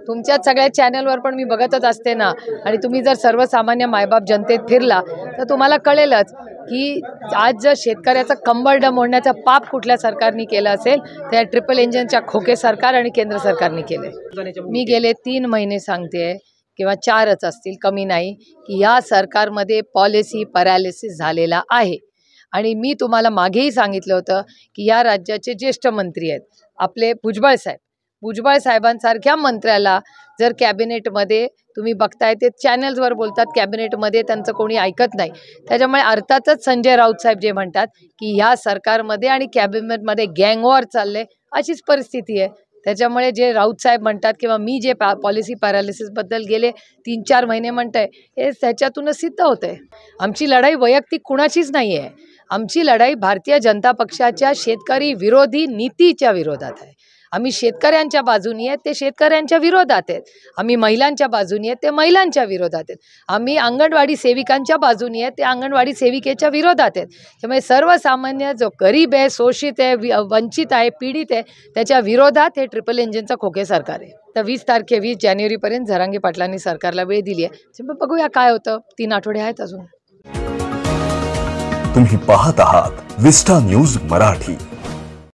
तुमच्याच सगळ्या चॅनलवर पण मी बघतच असते ना, आणि तुम्ही जर सर्वसामान्य मायबाप जनतेत फिरला तर तुम्हाला कळेलच की आज जर शेतकऱ्याचं कंबरड मोडण्याचं पाप कुठल्या सरकारने केलं असेल त्या ट्रिपल इंजिनच्या खोके सरकार आणि केंद्र सरकारने केले। मी गेले 3 महिने सांगते किंवा 4च असतील, कमी नाही, की या सरकारमध्ये पॉलिसी पॅरालिसिस झालेला आहे। आणि मी तुम्हाला मागेही सांगितलं होतं की या राज्याचे ज्येष्ठ मंत्री आहेत आपले भुजबळ साहेबांसारख्या मंत्र्याला जर कॅबिनेटमध्ये तुम्ही बघताय ते चॅनल्सवर बोलतात कॅबिनेटमध्ये त्यांचं कोणी ऐकत नाही, त्याच्यामुळे अर्थातच संजय राऊत साहेब जे म्हणतात की ह्या सरकारमध्ये आणि कॅबिनेटमध्ये गँगवॉर चालले अशीच परिस्थिती आहे। त्याच्यामुळे जे राऊत साहेब म्हणतात किंवा मी जे पॉलिसी पॅरालिसिसबद्दल गेले 3-4 महिने म्हणतंय हे त्याच्यातूनच सिद्ध होतंय। आमची लढाई वैयक्तिक कुणाचीच नाही आहे, आमची लढाई भारतीय जनता पक्षाच्या शेतकरी विरोधी नीतीच्या विरोधात आहे। आम्ही शेतकऱ्यांच्या बाजूनी आहे, ते शेतकऱ्यांच्या विरोधात आहेत। आम्ही महिलांच्या बाजूनी आहे, ते महिलांच्या विरोधात आहेत। आम्ही अंगणवाडी सेविकांच्या बाजूनी आहे, ते अंगणवाडी सेविकेच्या विरोधात आहेत। त्यामुळे सर्वसामान्य जो गरीब आहे, शोषित आहे, वंचित आहे, पीडित आहे त्याच्या विरोधात हे ट्रिपल इंजिनचं खोके सरकार आहे। तर 20 जानेवारीपर्यंत जरांगे पाटलांनी सरकारला वेळ दिली आहे, त्यामुळे बघूया काय होतं। 3 आठवडे आहेत अजून। तुम्ही पाहत आहात विस्टा न्यूज मराठी।